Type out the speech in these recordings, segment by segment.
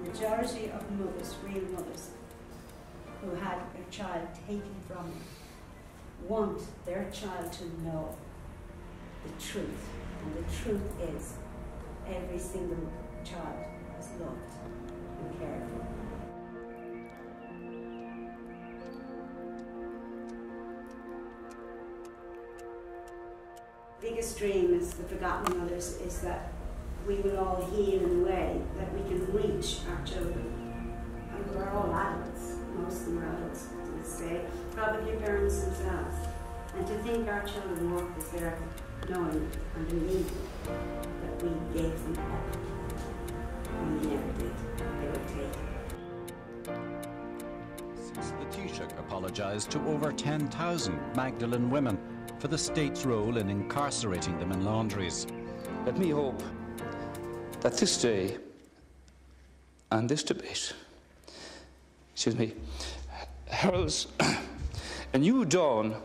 majority of mothers, real mothers, who had a child taken from them, want their child to know the truth. And the truth is, every single child is loved and cared for. The biggest dream is the Forgotten Mothers, is that we will all heal in a way that we can reach our children. And we're all adults, most of them are adults to this day, probably parents themselves. And to think our children walk this earth knowing and believing that we gave them up. And we never did. They were taken. Since the Taoiseach apologised to over 10,000 Magdalene women for the state's role in incarcerating them in laundries. Let me hope that this day and this debate, heralds a new dawn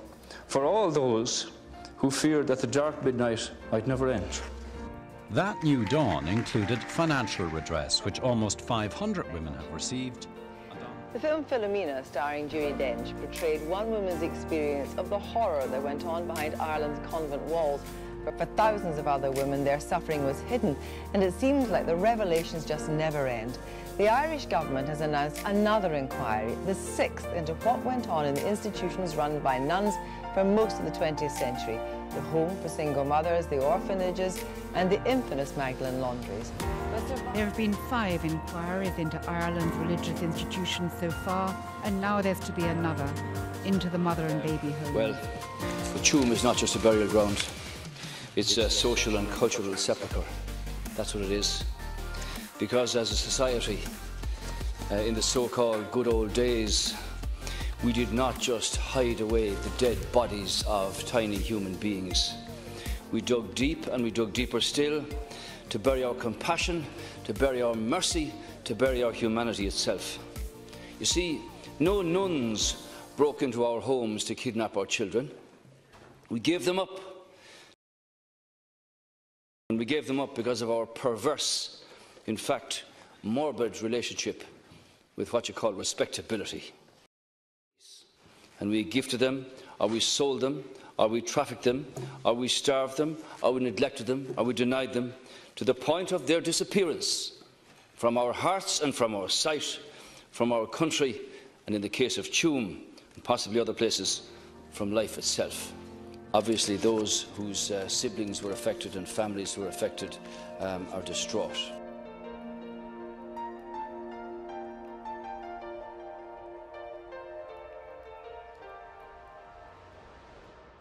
for all those who feared that the dark midnight might never end. That new dawn included financial redress, which almost 500 women have received. The film Philomena, starring Judi Dench, portrayed one woman's experience of the horror that went on behind Ireland's convent walls. But for thousands of other women, their suffering was hidden, and it seems like the revelations just never end. The Irish government has announced another inquiry, the 6th, into what went on in the institutions run by nuns for most of the 20th century. The home for single mothers, the orphanages, and the infamous Magdalene laundries. There have been 5 inquiries into Ireland's religious institutions so far, and now there's to be another, into the mother and baby home. Well, the Tuam is not just a burial ground. It's a social and cultural sepulchre. That's what it is. Because as a society, in the so-called good old days, we did not just hide away the dead bodies of tiny human beings. We dug deep, and we dug deeper still, to bury our compassion, to bury our mercy, to bury our humanity itself. You see, no nuns broke into our homes to kidnap our children. We gave them up. And we gave them up because of our perverse, in fact, morbid relationship with what you call respectability. And we gifted them, or we sold them, or we trafficked them, or we starved them, or we neglected them, or we denied them, to the point of their disappearance from our hearts and from our sight, from our country, and in the case of Tuam, and possibly other places, from life itself. Obviously, those whose siblings were affected and families who were affected are distraught.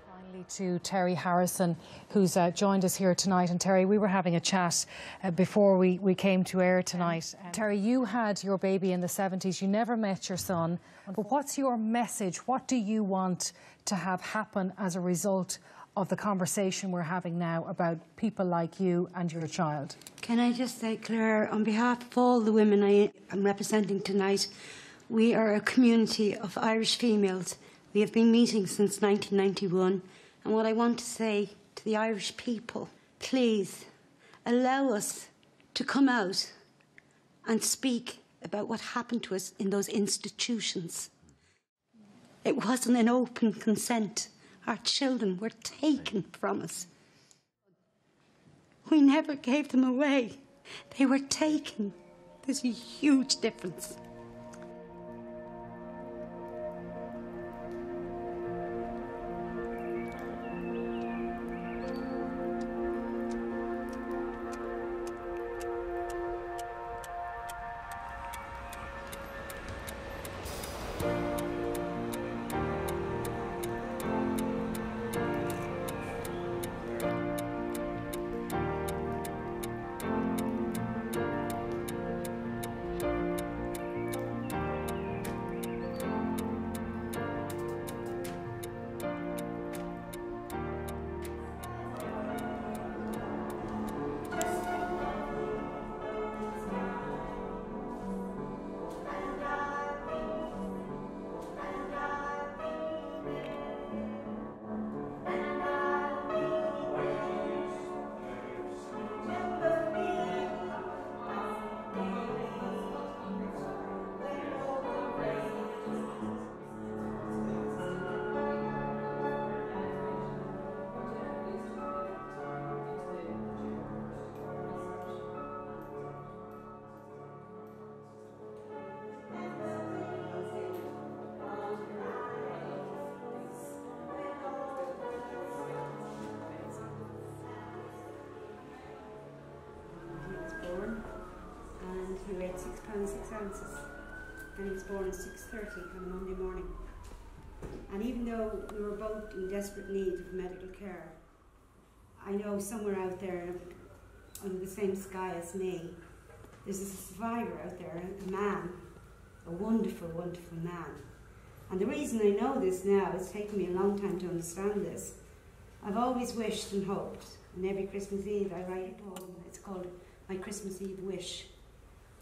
Finally, to Terri Harrison, who's joined us here tonight. And Terri, we were having a chat before we came to air tonight. Terri, you had your baby in the 70s. You never met your son. But what's your message? What do you want to have happen as a result of the conversation we're having now about people like you and your child? Can I just say, Claire, on behalf of all the women I am representing tonight, we are a community of Irish females. We have been meeting since 1991, and what I want to say to the Irish people, please allow us to come out and speak about what happened to us in those institutions. It wasn't an open consent. Our children were taken from us. We never gave them away. They were taken. There's a huge difference. he weighed 6 pounds 6 ounces, and he was born at 6:30 on a Monday morning. And even though we were both in desperate need of medical care, I know somewhere out there under the same sky as me, there's a survivor out there, a man, a wonderful, wonderful man. And the reason I know this now, it's taken me a long time to understand this, I've always wished and hoped, and every Christmas Eve I write a poem. It's called My Christmas Eve Wish,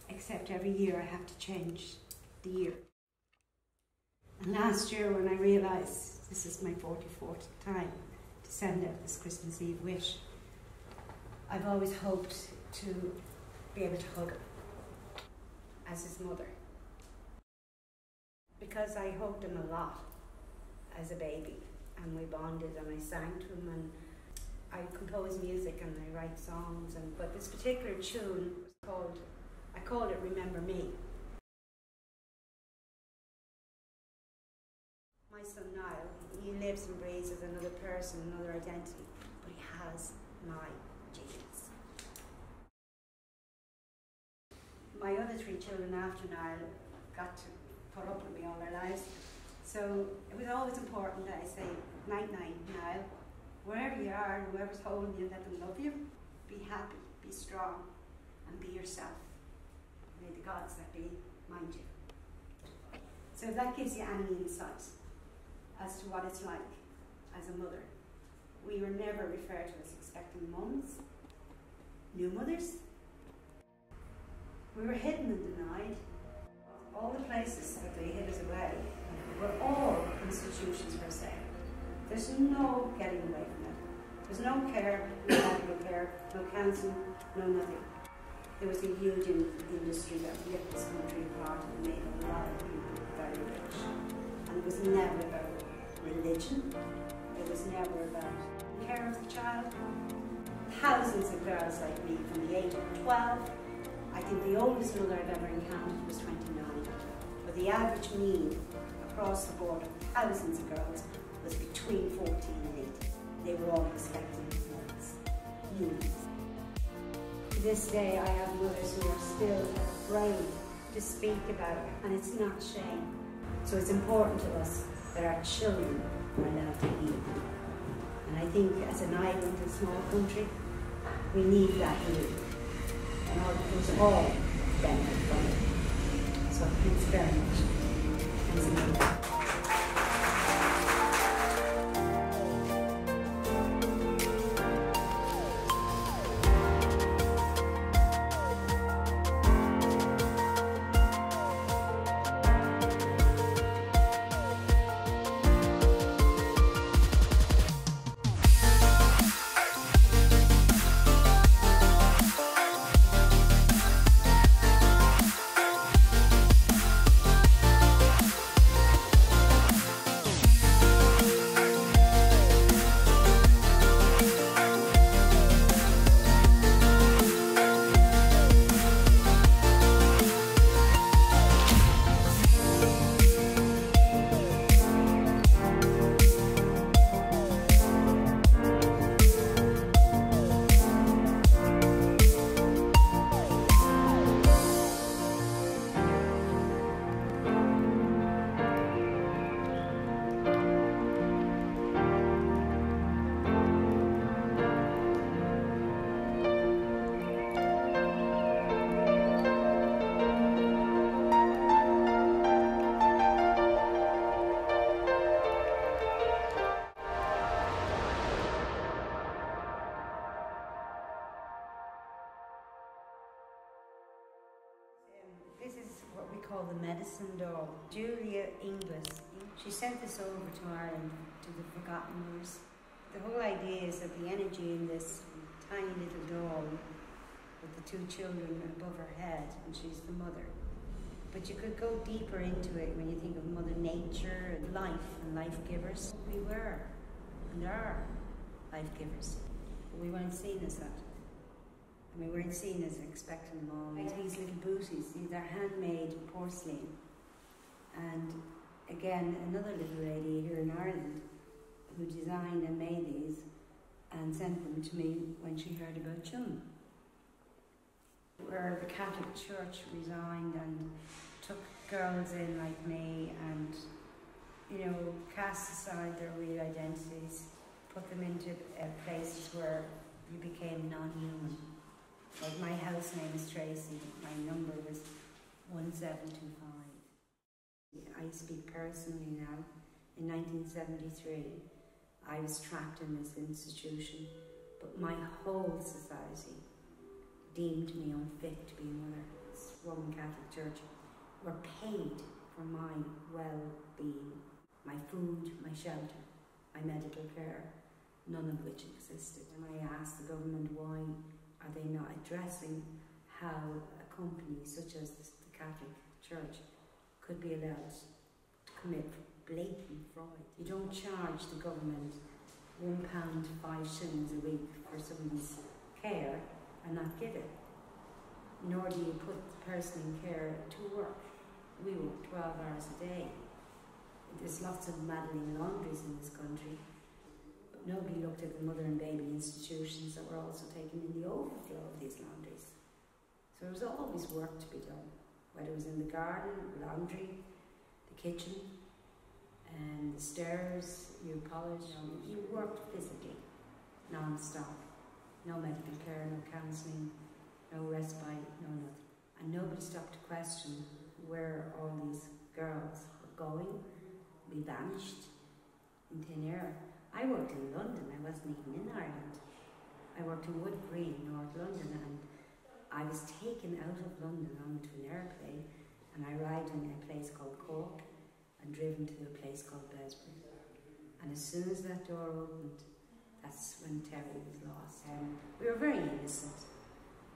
except every year I have to change the year. And last year when I realised this is my 44th time to send out this Christmas Eve wish, I've always hoped to be able to hug him as his mother. Because I hugged him a lot as a baby, and we bonded, and I sang to him, and I compose music and I write songs, but this particular tune was I called it Remember Me. My son Niall, he lives and breathes as another person, another identity, but he has my genes. My other 3 children after Niall got to put up with me all their lives, so it was always important that I say, night night, Niall, wherever you are, and whoever's holding you, let them love you, be happy, be strong, and be yourself. May the gods that be mind you. So if that gives you any insight as to what it's like as a mother. We were never referred to as expecting mums, new mothers. We were hidden and denied. All the places that they hid us away were all institutions per se. There's no getting away from it. There's no care, no medical care, no counselling, no nothing. There was a huge industry that ripped this country apart and made a lot of people very rich. And it was never about religion. It was never about care of the child. Thousands of girls like me from the age of 12. I think the oldest mother I've ever encountered was 29. But the average mean across the board of thousands of girls was between 14 and 18. They were all expecting mothers, humans. To this day, I have mothers who are still afraid to speak about it, and it's not shame. So it's important to us that our children are allowed to heal. And I think as an island, a small country, we need that healing. And us all benefit from it. So thanks very much. Thanks again. This is what we call the medicine doll. Julia Inglis, she sent this over to Ireland, to the Forgotten Moors. The whole idea is that the energy in this tiny little doll with the 2 children above her head, and she's the mother. But you could go deeper into it when you think of Mother Nature and life givers. We were and are life givers, but we weren't seen as that. We weren't seen as expecting mom. These little booties, they're handmade porcelain. And again, another little lady here in Ireland who designed and made these and sent them to me when she heard about Tuam. Where the Catholic Church resigned and took girls in like me and, you know, cast aside their real identities, put them into places where you became non-human. Like my house name is Tracy, my number was 1725. I speak personally now. In 1973, I was trapped in this institution, but my whole society deemed me unfit to be a mother. This Roman Catholic Church were paid for my well-being, my food, my shelter, my medical care, none of which existed. And I asked the government, why are they not addressing how a company such as the Catholic Church could be allowed to commit blatant fraud? You don't charge the government £1.05 a week for somebody's care and not give it. Nor do you put the person in care to work. We work 12 hours a day. There's lots of Madeline laundries in this country, but nobody looked at the mother and baby institutions that were also taken in the overflow of these laundries. So there was always work to be done, whether it was in the garden, laundry, the kitchen, and the stairs, you polished, you worked physically, non-stop. No medical care, no counselling, no respite, no nothing. And nobody stopped to question where all these girls were going, be vanished in thin air. I worked in London, I wasn't even in Ireland. I worked in Wood Green, North London, and I was taken out of London onto an airplane, and I arrived in a place called Cork and driven to a place called Besbury. And as soon as that door opened, that's when Terri was lost. We were very innocent,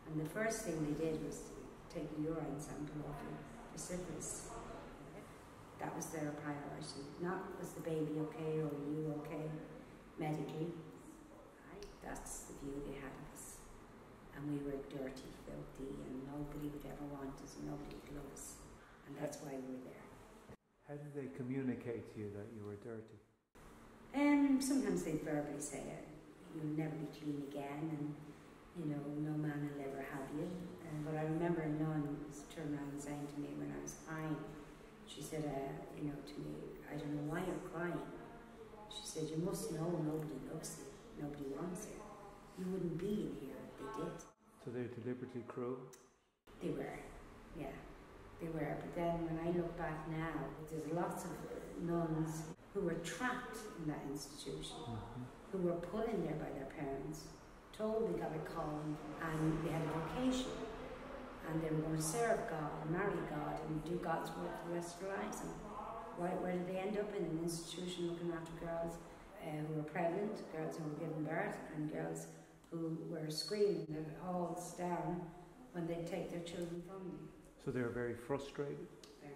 and the first thing they did was take a urine sample off you for syphilis. That was their priority. Not was the baby okay or are you okay medically. Right? That's the view they had of us. And we were dirty, filthy, and nobody would ever want us, and nobody would love us. And that's why we were there. How did they communicate to you that you were dirty? Sometimes they'd verbally say, you'll never be clean again, and you know, no man will ever have you. But I remember a nun turned around and saying to me when I was crying, she said, you know, to me, I don't know why you're crying. She said, you must know nobody loves you, nobody wants you. You wouldn't be in here if they did. So they're deliberately cruel? They were, yeah, they were. But then when I look back now, there's lots of nuns who were trapped in that institution, who were put in there by their parents, told they got a calling and they had a vocation, and they were going to serve God and marry God and do God's work for the rest of their lives. And where did they end up? In an institution looking after girls who were pregnant, girls who were giving birth, and girls who were screaming their halls down when they'd take their children from them. So they were very frustrated? Very.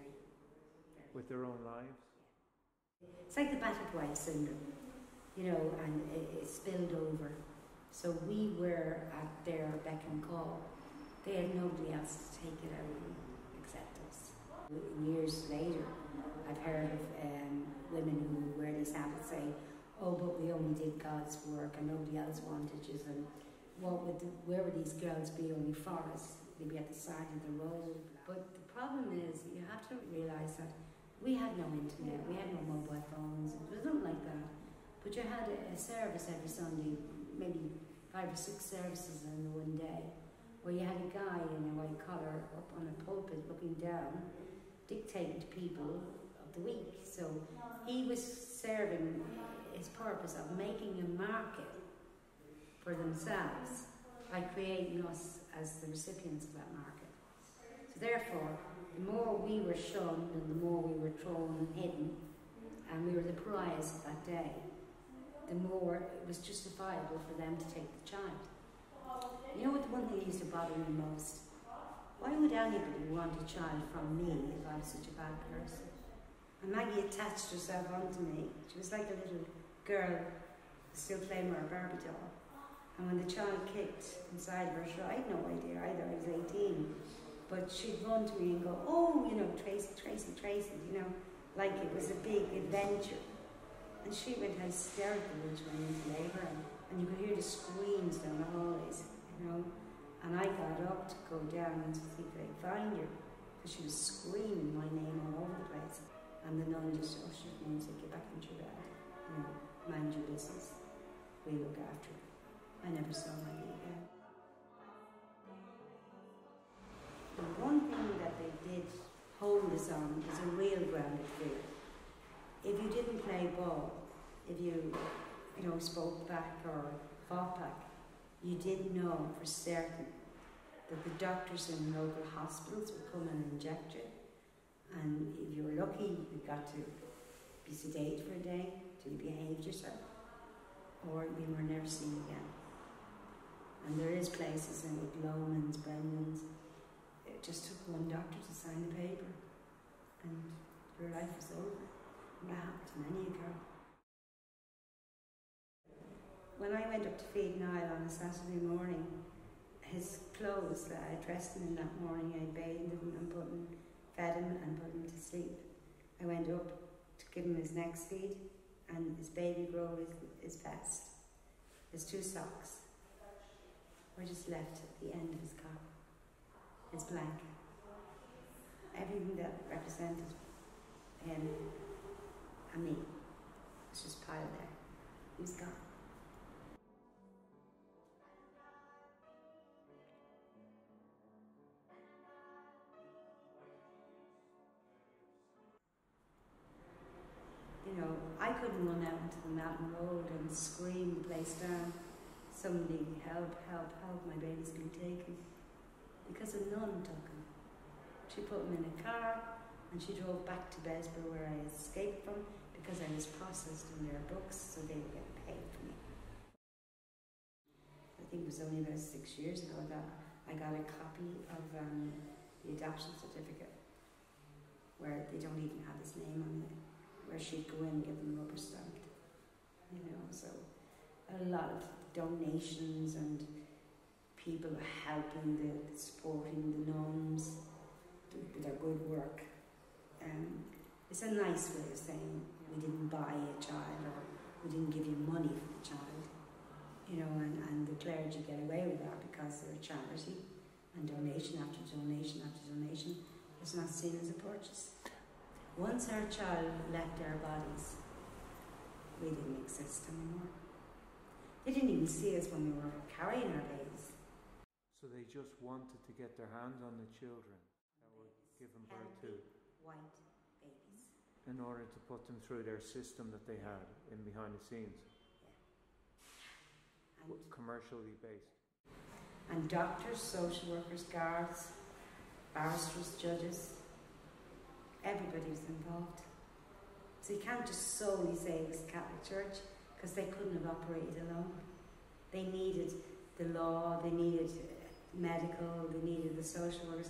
With their own lives? It's like the battered wife syndrome, you know, and it spilled over. So we were at their beck and call. They had nobody else to take it out and accept us. Years later, I've heard of women who wear these habits say, oh, but we only did God's work and nobody else wanted you. And where would these girls be only for us? They'd be at the side of the road. But the problem is, you have to realise that we had no internet, we had no mobile phones, it wasn't like that. But you had a service every Sunday, maybe 5 or 6 services in one day, where you had a guy in a white collar up on a pulpit looking down, dictating to people of the week. So he was serving his purpose of making a market for themselves by creating us as the recipients of that market. So therefore, the more we were shunned and the more we were thrown and hidden, and we were the pariahs of that day, the more it was justifiable for them to take the child. You know what, the one thing that used to bother me most? Why would anybody want a child from me if I was such a bad person? And Maggie attached herself onto me. She was like a little girl still playing with her Barbie doll. And when the child kicked inside her, I had no idea either, I was 18. But she'd run to me and go, oh, you know, Tracy, Tracy, Tracy, you know, like it was a big adventure. And she went hysterical when she went into labour, and you could hear the screams down the hallways, you know. And I got up to go down and to see if I could find her, because she was screaming my name all over the place. And the nun just ushered me and said, get back into your bed. You know, mind your business. We look after her. I never saw my name again. The one thing that they did hold us on was a real grounded fear. If you didn't play ball, if you spoke back or fought back, you did know for certain that the doctors in the local hospitals would come and inject you. And if you were lucky, you got to be sedated for a day till you behaved yourself, or you were never seen again. And there is places in the Lomans, Brendans, it just took one doctor to sign the paper, and your life was over. And that happened to many a girl. When I went up to feed Niall on a Saturday morning, his clothes that I dressed him in that morning, I bathed him and fed him and put him to sleep. I went up to give him his next feed, and his baby grow his vest, his 2 socks were just left at the end of his collar. His blanket. Everything that represented him and me was just piled there. He was gone. You know, I couldn't run out into the mountain road and scream the place down. Somebody, help, help, help, my baby's been taken. Because a nun took him. She put him in a car and she drove back to Besborough, where I escaped from, because I was processed in their books, so they would get paid for me. I think it was only about 6 years ago that I got a copy of the adoption certificate, where they don't even have his name on it, where she'd go in and get them rubber stamped. You know, so a lot of donations and people helping, supporting the nuns with their good work. It's a nice way of saying we didn't buy a child, or we didn't give you money for the child. You know, and the clergy get away with that because they're a charity, and donation after donation after donation is not seen as a purchase. Once our child left our bodies, we didn't exist anymore. They didn't even see us when we were carrying our babies. So they just wanted to get their hands on the children that were given birth to, white babies, in order to put them through their system that they had in behind the scenes. Yeah. Commercially based. And doctors, social workers, guards, barristers, judges, everybody was involved. So you can't just solely say it was the Catholic Church, because they couldn't have operated alone. They needed the law, they needed medical, they needed the social workers.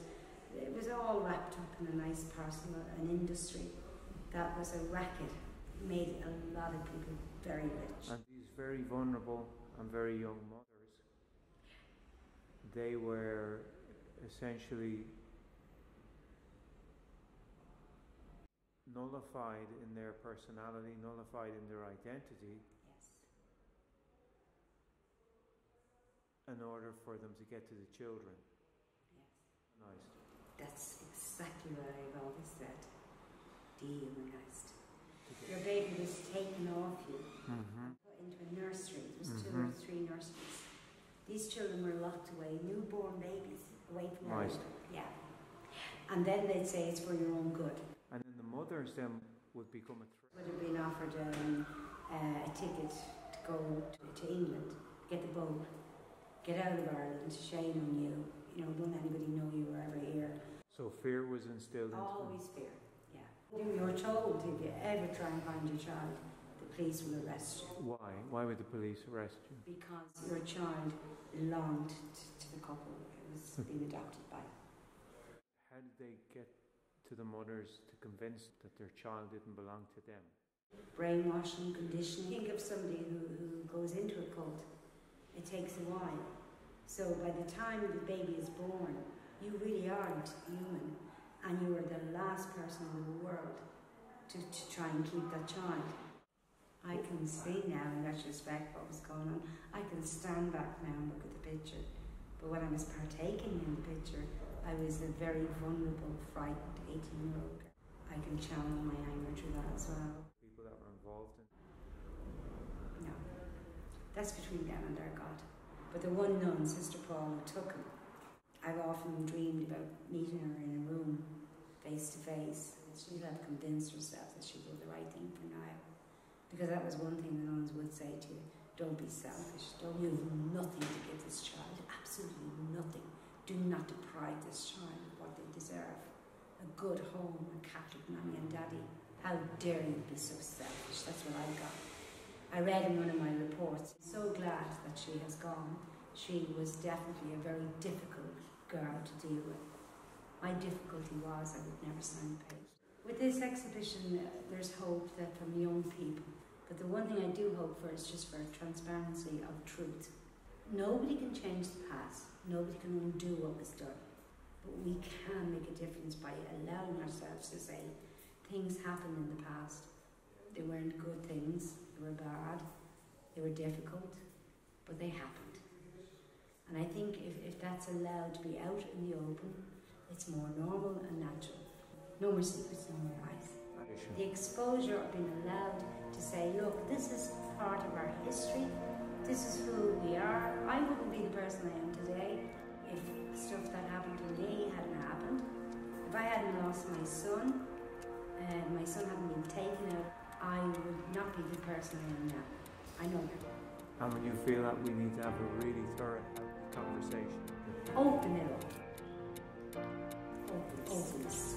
It was all wrapped up in a nice parcel, an industry that was a racket. It made a lot of people very rich. And these very vulnerable and very young mothers, they were essentially nullified in their personality, nullified in their identity, yes, in order for them to get to the children. Yes. Nice. That's exactly what I've always said. Dehumanized. Your baby was taken off you, put into a nursery. There was 2 or 3 nurseries. These children were locked away, newborn babies, away from Nice. everyone. Yeah. And then they'd say it's for your own good. And then the mothers then would become a threat. Would have been offered a ticket to go to England, get the boat, get out of Ireland, shame on you. You know, don't anybody know you were ever here. So fear was instilled into them. Always fear, yeah. You were told if you ever try and find your child, the police will arrest you. Why? Why would the police arrest you? Because your child belonged to the couple it was being adopted by. How did they get to the mothers to convince that their child didn't belong to them? Brainwashing, conditioning. Think of somebody who goes into a cult. It takes a while. So by the time the baby is born, you really aren't human, and you are the last person in the world to try and keep that child. I can see now in retrospect what was going on. I can stand back now and look at the picture. But But when I was partaking in the picture, I was a very vulnerable, frightened 18-year-old. I can channel my anger through that as well. People that were involved in? No. That's between them and their God. But the one nun, Sister Paul, who took him, I've often dreamed about meeting her in a room, face to face. She'd have convinced herself that she did the right thing for Niall. Because that was one thing the nuns would say to you: don't be selfish, you have nothing to give this child, absolutely nothing. Do not deprive this child of what they deserve. A good home, a Catholic nanny and daddy. How dare you be so selfish? That's what I got. I read in one of my reports, I'm so glad that she has gone. She was definitely a very difficult girl to deal with. My difficulty was I would never sign a page. With this exhibition, there's hope that from young people. But the one thing I do hope for is just for transparency of truth. Nobody can change the past. Nobody can undo what was done. But we can make a difference by allowing ourselves to say things happened in the past. They weren't good things. They were bad. They were difficult. But they happened. And I think if that's allowed to be out in the open, it's more normal and natural. No more secrets, no more lies. The exposure of being allowed to say, look, this is part of our history, this is who we are. I wouldn't be the person I am today if stuff that happened to me hadn't happened. If I hadn't lost my son, and my son hadn't been taken out, I would not be the person I am now. I know that. And when you feel that we need to have a really thorough conversation. Open it up. Openness.